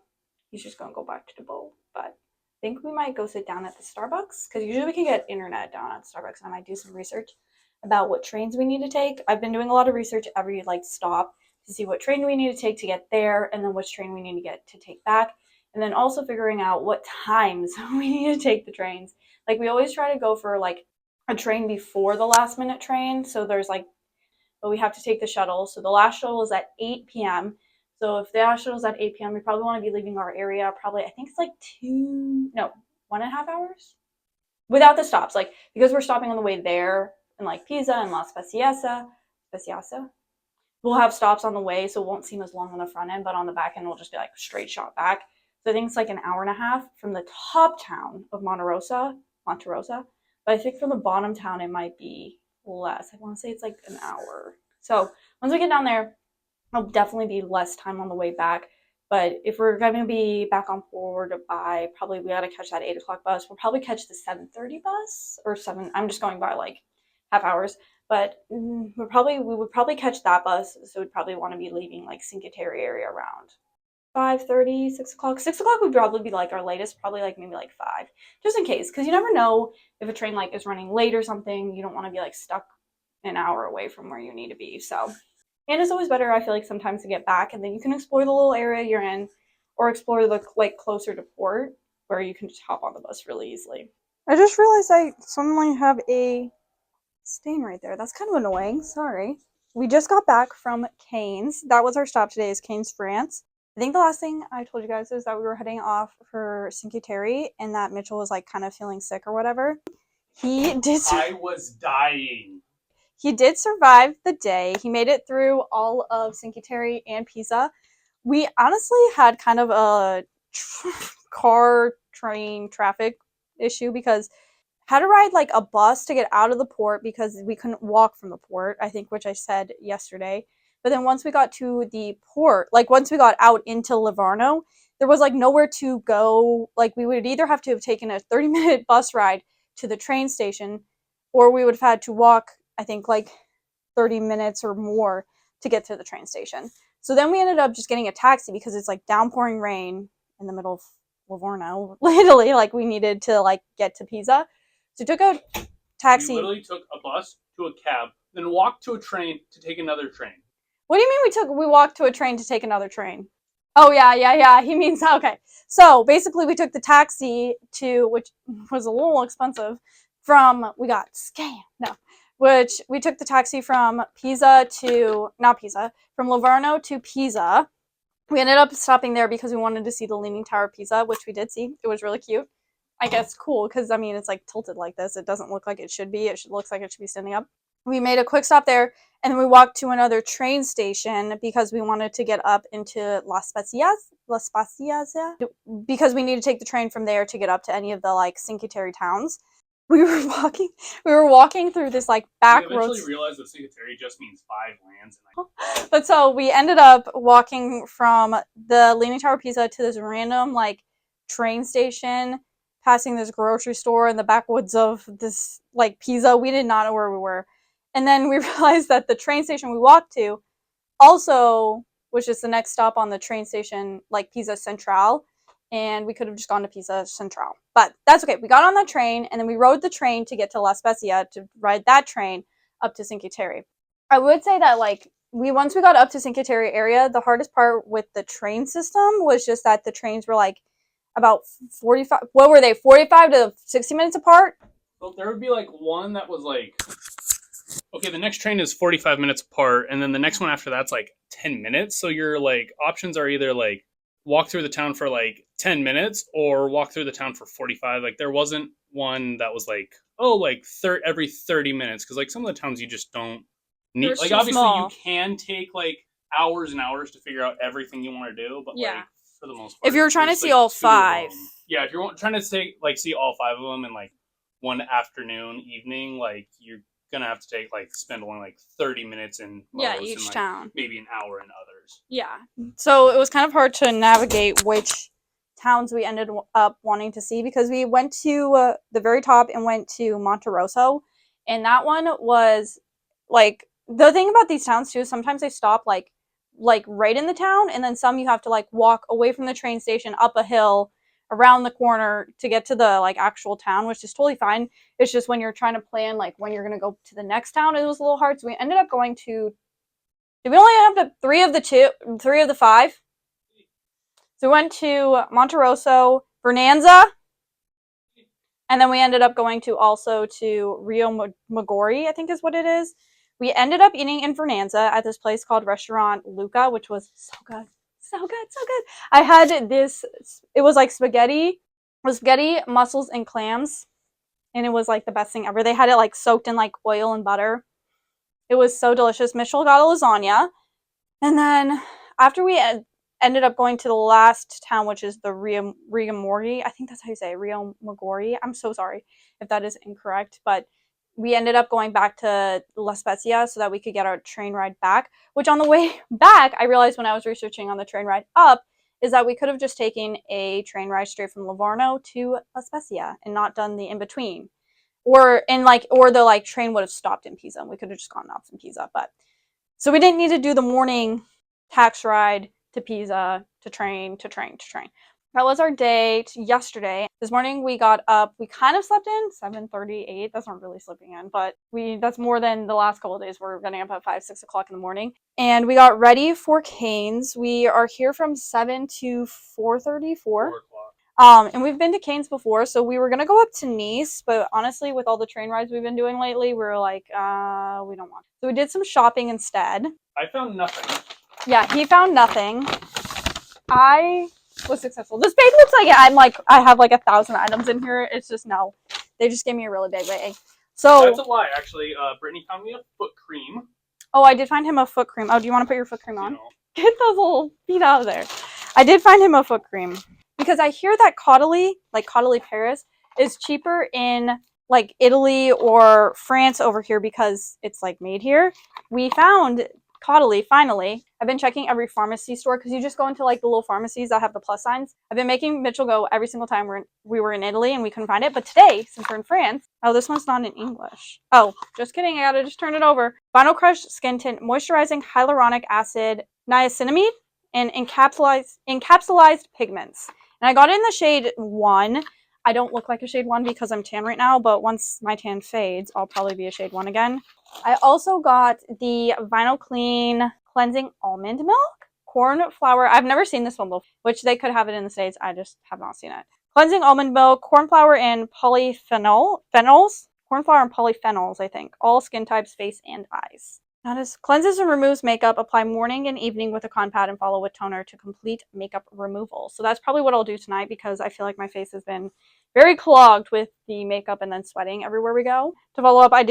he's just gonna go back to the boat. But I think we might go sit down at the Starbucks because usually we can get internet down at Starbucks, and I might do some research about what trains we need to take. I've been doing a lot of research every like stop to see what train we need to take to get there, and then which train we need to get to take back, and then also figuring out what times we need to take the trains. Like, we always try to go for like a train before the last minute train, so but we have to take the shuttle. So the last shuttle is at 8 p.m. So if the last shuttle is at 8 p.m., we probably want to be leaving our area probably, I think it's like 1.5 hours without the stops. Like, because we're stopping on the way there in like Pisa and La Spezia, we'll have stops on the way, so it won't seem as long on the front end, but on the back end, we'll just be like straight shot back. So I think it's like an hour and a half from the top town of Monte Rosa, But I think from the bottom town, it might be less. I want to say it's like an hour. So once we get down there, it'll definitely be less time on the way back. But if we're going to be back on board by probably, we got to catch that 8 o'clock bus. We'll probably catch the 7:30 bus or 7. I'm just going by like half hours. But we would probably catch that bus. So we'd probably want to be leaving like Cinque Terre area around 5:30, 6 o'clock. 6 o'clock would probably be like our latest, probably like maybe like 5, just in case. Because you never know if a train like is running late or something. You don't want to be like stuck an hour away from where you need to be. So. And it's always better, I feel like, sometimes to get back, and then you can explore the little area you're in, or explore the like closer to port, where you can just hop on the bus really easily. I just realized I suddenly have a stain right there. That's kind of annoying. Sorry. We just got back from Cannes. That was our stop today, is Cannes, France. I think the last thing I told you guys is that we were heading off for Cinque Terre, and that Mitchell was like kind of feeling sick or whatever. He did. I was dying. He did survive the day. He made it through all of Cinque Terre and Pisa. We honestly had kind of a car train traffic issue because had to ride like a bus to get out of the port because we couldn't walk from the port, I think, which I said yesterday. But then once we got to the port, like once we got out into Livorno, there was like nowhere to go. Like we would either have to have taken a 30-minute bus ride to the train station, or we would have had to walk, I think, like 30 minutes or more to get to the train station. So then we ended up just getting a taxi because it's like downpouring rain in the middle of Livorno, Italy. Like we needed to like get to Pisa. So we took a taxi. We literally took a bus to a cab, then walked to a train to take another train. What do you mean we walked to a train to take another train? Oh, yeah. He means, okay. So basically we took the taxi to, which was a little expensive, we got scammed. No. Which we took the taxi from from Livorno to Pisa. We ended up stopping there because we wanted to see the Leaning Tower of Pisa, which we did see. It was really cute. I guess cool because, I mean, it's like tilted like this. It doesn't look like it should be. It looks like it should be standing up. We made a quick stop there, and then we walked to another train station because we wanted to get up into La Spezia, because we need to take the train from there to get up to any of the like Cinque Terre towns. We were walking through this like back roads. We eventually realized that Cinque Terre just means 5 lands. But so we ended up walking from the Leaning Tower of Pisa to this random like train station, passing this grocery store in the backwoods of this like Pisa. We did not know where we were. And then we realized that the train station we walked to also was just the next stop on the train station, like Pisa Centrale. And we could have just gone to Pisa Centrale. But that's okay. We got on that train, and then we rode the train to get to La Spezia to ride that train up to Cinque Terre. I would say that, like, once we got up to Cinque Terre area, the hardest part with the train system was just that the trains were, like, about 45... What were they? 45 to 60 minutes apart? Well, there would be, like, one that was, like... Okay, the next train is 45 minutes apart, and then the next one after that's, like, 10 minutes. So your, like, options are either, like, walk through the town for like 10 minutes or walk through the town for 45. Like there wasn't one that was like, every 30 minutes. Cause like some of the towns you just don't need, like obviously small. You can take like hours and hours to figure out everything you want to do. But like for the most part, if you're trying to see all 5. Yeah. If you're trying to see all 5 of them in like one afternoon, evening, like you're going to have to spend only like 30 minutes in each and, town. Maybe an hour in others. Yeah. So it was kind of hard to navigate which towns we ended up wanting to see because we went to the very top and went to Monte Rosso. And that one was like, the thing about these towns too, sometimes they stop like right in the town, and then some you have to like walk away from the train station up a hill around the corner to get to the like actual town, which is totally fine. It's just when you're trying to plan like when you're gonna go to the next town, it was a little hard. So we ended up going to, did we only have 3 of the 5? So we went to Monte Rosso, Vernazza, and then we ended up going to Rio Maggiore, I think is what it is. We ended up eating in Vernazza at this place called Restaurant Luca, which was so good. So good. I had this, it was like spaghetti, mussels, and clams. And it was like the best thing ever. They had it like soaked in like oil and butter. It was so delicious. Mitchell got a lasagna. And then after we ended up going to the last town, which is the Riomaggiore. I think that's how you say it, Riomaggiore. I'm so sorry if that is incorrect, but we ended up going back to La Spezia so that we could get our train ride back, which on the way back, I realized when I was researching on the train ride up, is that we could have just taken a train ride straight from Livorno to La Spezia and not done the in-between. Or the train would have stopped in Pisa and we could have just gone off in Pisa. But so we didn't need to do the morning tax ride to Pisa, to train. That was our day yesterday. This morning we got up, we kind of slept in 7:38. That's not really sleeping in, but that's more than the last couple of days. We're getting up at 5, 6 o'clock in the morning. And we got ready for Canes. We are here from 7 to 4:34. And we've been to Canes before, so we were gonna go up to Nice, but honestly, with all the train rides we've been doing lately, we were like, we don't want to. So we did some shopping instead. I found nothing. Yeah, he found nothing. I was successful. This bag looks like I have like 1,000 items in here. It's just no. They just gave me a really big bag. So that's a lie, actually. Brittany found me a foot cream. Oh, I did find him a foot cream. Oh, do you want to put your foot cream on? No. Get those little feet out of there. I did find him a foot cream. Because I hear that Caudalie, like Caudalie Paris, is cheaper in like Italy or France over here because it's like made here. We found Caudalie finally. I've been checking every pharmacy store because you just go into like the little pharmacies that have the plus signs. I've been making Mitchell go every single time we were in Italy and we couldn't find it. But today, since we're in France, oh, this one's not in English. Oh, just kidding. I gotta just turn it over. Vinyl Crush Skin Tint Moisturizing Hyaluronic Acid Niacinamide and encapsulated pigments. And I got it in the shade 1. I don't look like a shade 1 because I'm tan right now, but once my tan fades, I'll probably be a shade 1 again. I also got the Vinyl Clean Cleansing Almond Milk, Corn Flour. I've never seen this one before, which they could have it in the States. I just have not seen it. Cleansing Almond Milk, Corn Flour and Polyphenols. Corn Flour and Polyphenols, I think. All skin types, face and eyes. That is cleanses and removes makeup. Apply morning and evening with a con pad and follow with toner to complete makeup removal. So that's probably what I'll do tonight because I feel like my face has been very clogged with the makeup and then sweating everywhere we go. To follow up, I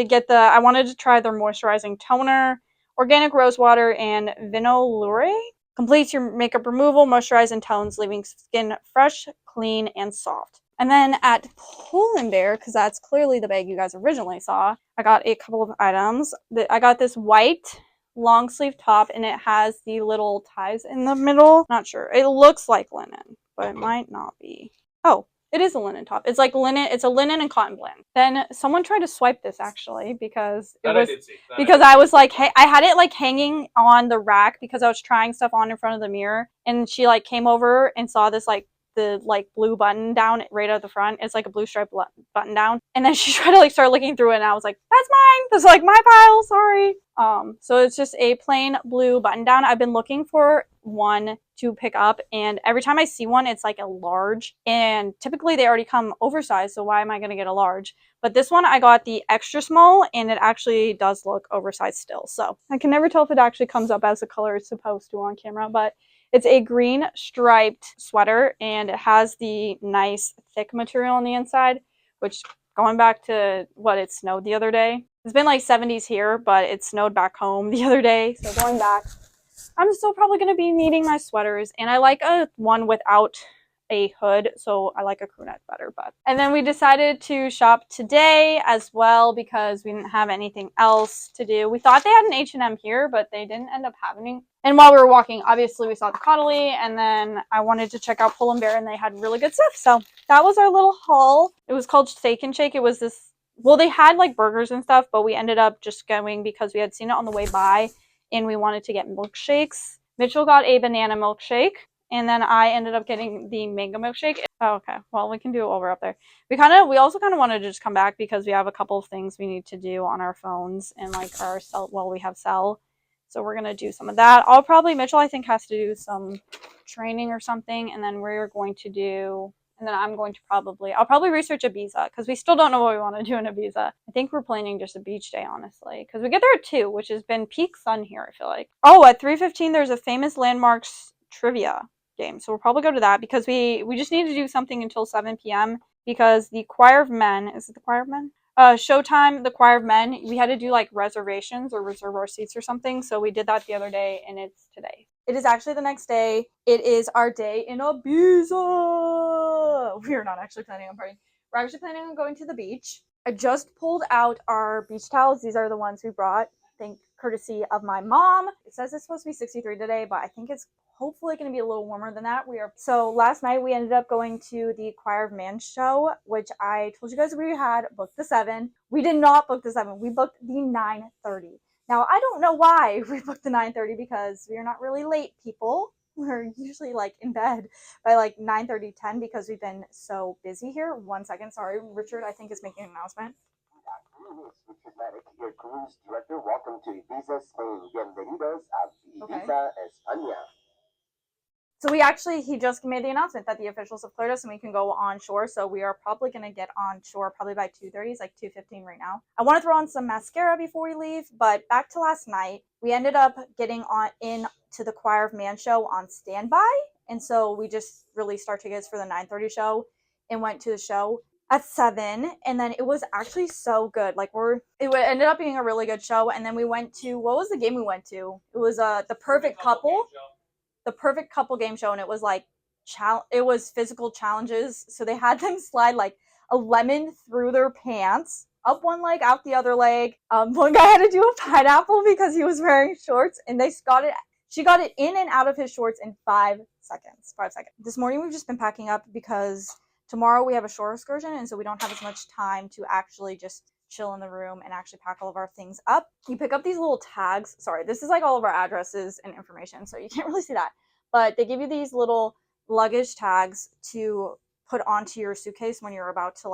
wanted to try their moisturizing toner, organic rose water, and Vinolure. Completes your makeup removal, moisturize, and tones, leaving skin fresh, clean, and soft. And then at Pull&Bear, because that's clearly the bag you guys originally saw, I got a couple of items. I got this white long sleeve top, and it has the little ties in the middle. Not sure. It looks like linen, but it might not be. Oh, it is a linen top. It's like linen. It's a linen and cotton blend. Then someone tried to swipe this actually because it was I did see. I was like, hey, I had it like hanging on the rack because I was trying stuff on in front of the mirror, and she like came over and saw this like the like blue button down right at the front. It's like a blue stripe button down, and then she tried to like start looking through it, and I was like, that's mine. That's like my pile. Sorry. So it's just a plain blue button down. I've been looking for one to pick up, and every time I see one, it's like a large, and typically they already come oversized, so why am I going to get a large? But this one I got the extra small, and it actually does look oversized still, so I can never tell if it actually comes up as the color it's supposed to on camera. But it's a green striped sweater, and it has the nice thick material on the inside, which going back to what it snowed the other day. It's been like 70s here, but it snowed back home the other day. So going back, I'm still probably going to be needing my sweaters. And I like a one without a hood, so I like a crew neck better. And then we decided to shop today as well because we didn't have anything else to do. We thought they had an H&M here, but they didn't end up having. And while we were walking, obviously we saw the Caudalie, and then I wanted to check out Pull&Bear, and they had really good stuff. So that was our little haul. It was called Steak and Shake. It was this, well, they had like burgers and stuff, but we ended up just going because we had seen it on the way by, and we wanted to get milkshakes. Mitchell got a banana milkshake, and then I ended up getting the mango milkshake. Oh, okay. Well, we can do it while we're up there. We also kind of wanted to just come back because we have a couple of things we need to do on our phones and like our cell. Well, we have cell. So we're going to do some of that. Mitchell, I think, has to do some training or something. And then I'll probably research Ibiza because we still don't know what we want to do in Ibiza. I think we're planning just a beach day, honestly, because we get there at 2, which has been peak sun here, I feel like. Oh, at 3:15, there's a famous landmarks trivia game. So we'll probably go to that because we just need to do something until 7 p.m. because the Choir of Men, is it the Choir of Men? Showtime, the Choir of Men, we had to do like reservations or reserve our seats or something. So we did that the other day, and it's today. It is actually the next day. It is our day in Ibiza. We are not actually planning on partying. We're actually planning on going to the beach. I just pulled out our beach towels. These are the ones we brought, thank courtesy of my mom. It says it's supposed to be 63 today, but I think it's hopefully going to be a little warmer than that. So last night we ended up going to the Choir of Man show, which I told you guys we had booked the 7. We did not book the 7. We booked the 9:30. Now I don't know why we booked the 9:30 because we are not really late people. We're usually like in bed by like 9:30, 10 because we've been so busy here. 1 second, sorry. Richard, I think, is making an announcement. Your cruise director. Welcome to Ibiza, Spain. Bienvenidos a Ibiza, España. So he just made the announcement that the officials have cleared us and we can go on shore. So we are probably going to get on shore probably by 2:30. It's like 2:15 right now. I want to throw on some mascara before we leave, but back to last night. We ended up getting in to the Choir of Man show on standby. And so we just released our tickets for the 9:30 show and went to the show at 7, and then it was actually so good. Like it ended up being a really good show. And then we went to, what was the game we went to? It was the Perfect Couple. The Perfect Couple game show, and it was like it was physical challenges. So they had them slide like a lemon through their pants, up one leg, out the other leg. One guy had to do a pineapple because he was wearing shorts, and she got it in and out of his shorts in 5 seconds. 5 seconds. This morning we've just been packing up because tomorrow we have a shore excursion, and so we don't have as much time to actually just chill in the room and actually pack all of our things up. You pick up these little tags. Sorry, this is like all of our addresses and information, so you can't really see that. But they give you these little luggage tags to put onto your suitcase when you're about to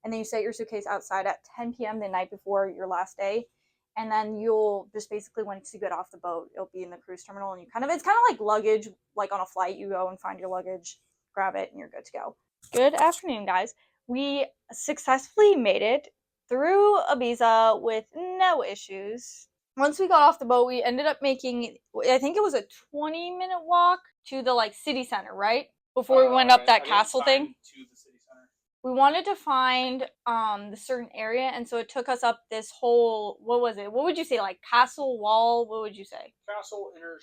and then you set your suitcase outside at 10 p.m. the night before your last day. And then you'll just basically, once you get off the boat, it'll be in the cruise terminal, and it's kind of like luggage, like on a flight. You go and find your luggage, grab it, and you're good to go. Good afternoon, guys. We successfully made it through Ibiza with no issues. Once we got off the boat, we ended up making, I think it was a 20-minute walk to the city center, right? Before we went up that castle thing. To the city center. We wanted to find the certain area, and so it took us up this whole, what was it? What would you say, like castle wall? What would you say? Castle inner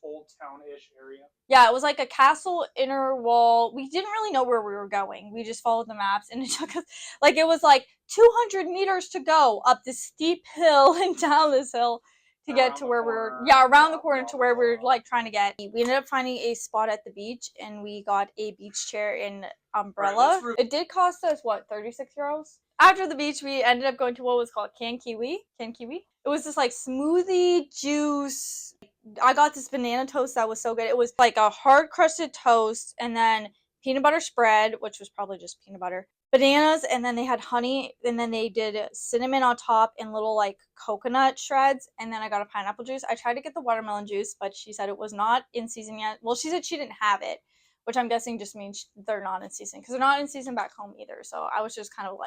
old town-ish area. Yeah, it was like a castle inner wall. We didn't really know where we were going. We just followed the maps, and it took us, it was like 200 meters to go up this steep hill and down this hill to get to where around the corner to where we were trying to get. We ended up finding a spot at the beach, and we got a beach chair and umbrella. Right, it did cost us, what, 36 euros? After the beach, we ended up going to what was called Can Kiwi. It was this smoothie juice. I got this banana toast that was so good. It was like a hard crusted toast and then peanut butter spread, which was probably just peanut butter, bananas, and then they had honey, and then they did cinnamon on top and little coconut shreds, and then I got a pineapple juice. I tried to get the watermelon juice, but she said it was not in season yet. Well, she said she didn't have it, which I'm guessing just means they're not in season, because they're not in season back home either. So I was just kind of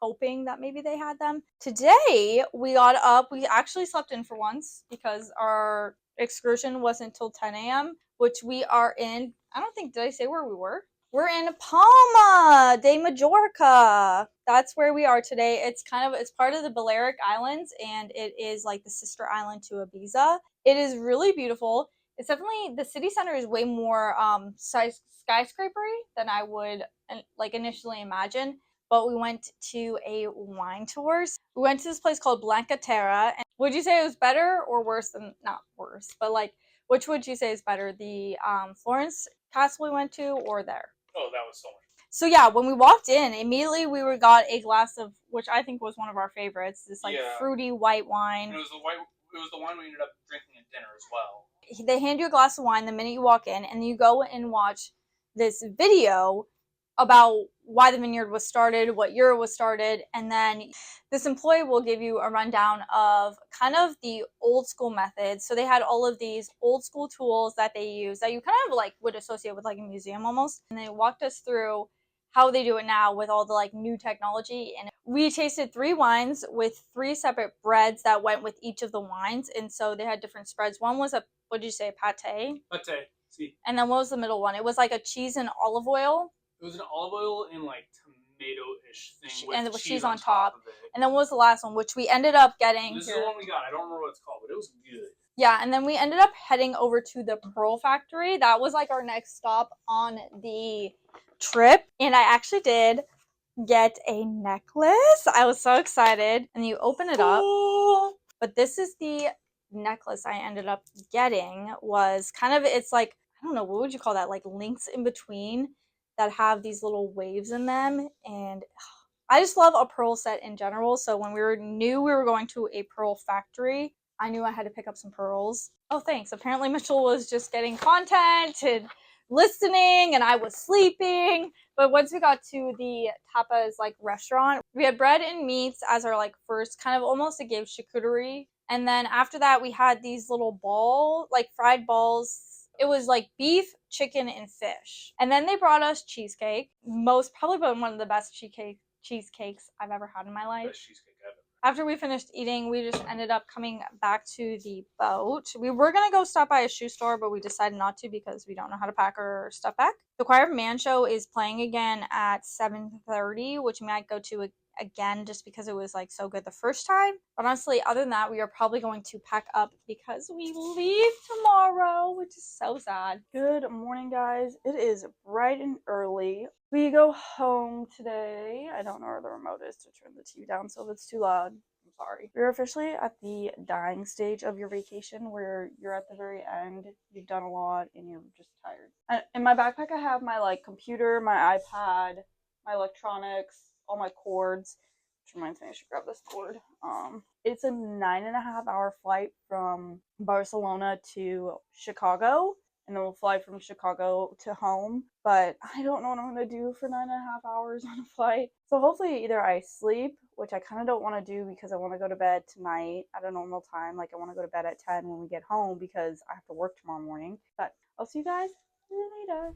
hoping that maybe they had them. Today we got up. We actually slept in for once because our excursion wasn't until 10 a.m., which we are in. I don't think, did I say where we were? We're in Palma de Mallorca. That's where we are today. It's part of the Balearic Islands, and it is the sister island to Ibiza. It is really beautiful. It's definitely, the city center is way more skyscrapery than I would initially imagine. But we went to a wine tour. We went to this place called Blanca Terra. And would you say it was better or worse than, not worse, but which would you say is better? The Florence castle we went to, or there? Oh, that was so much. So yeah, when we walked in, immediately we got a glass of, which I think was one of our favorites, this fruity white wine. And it was the wine we ended up drinking at dinner as well. They hand you a glass of wine the minute you walk in, and you go and watch this video about why the vineyard was started, what year it was started, and then this employee will give you a rundown of kind of the old school methods. So they had all of these old school tools that they use that you kind of would associate with a museum almost. And they walked us through how they do it now with all the new technology. And we tasted 3 wines with 3 separate breads that went with each of the wines. And so they had different spreads. One was what did you say, pate? Pate, see. And then what was the middle one? It was a cheese and olive oil. It was an olive oil and tomato-ish thing with cheese on top of it. And then what was the last one, which we ended up getting? This is the one we got. I don't remember what it's called, but it was good. Yeah, and then we ended up heading over to the Pearl Factory. That was like our next stop on the trip. And I actually did get a necklace. I was so excited. And you open it up. But this is the necklace I ended up getting. Was kind of, it's like, I don't know, what would you call that? Like links in between that have these little waves in them. And I just love a pearl set in general. So when knew we were going to a pearl factory, I knew I had to pick up some pearls. Oh, thanks. Apparently Mitchell was just getting content and listening, and I was sleeping. But once we got to the tapas like restaurant, we had bread and meats as our like first kind of almost a gave charcuterie. And then after that, we had these little fried balls. It was like beef, chicken, and fish. And then they brought us cheesecake. Probably one of the best cheesecakes I've ever had in my life. Best cheesecake ever. After we finished eating, we just ended up coming back to the boat. We were going to go stop by a shoe store, but we decided not to because we don't know how to pack our stuff back. The Choir of Man show is playing again at 7:30, which we might go to again just because it was like so good the first time. But honestly, other than that, we are probably going to pack up because we leave tomorrow, which is so sad. Good morning, guys. It is bright and early. We go home today. I don't know where the remote is to turn the TV down, so if it's too loud, I'm sorry. We're officially at the dying stage of your vacation where you're at the very end, you've done a lot, and you're just tired. In my backpack, I have my like computer, my iPad, my electronics, all my cords, which reminds me I should grab this cord. It's a 9.5-hour flight from Barcelona to Chicago. And then we'll fly from Chicago to home. But I don't know what I'm going to do for 9.5 hours on a flight. So hopefully either I sleep, which I kind of don't want to do because I want to go to bed tonight at a normal time. Like I want to go to bed at 10 when we get home because I have to work tomorrow morning. But I'll see you guys later.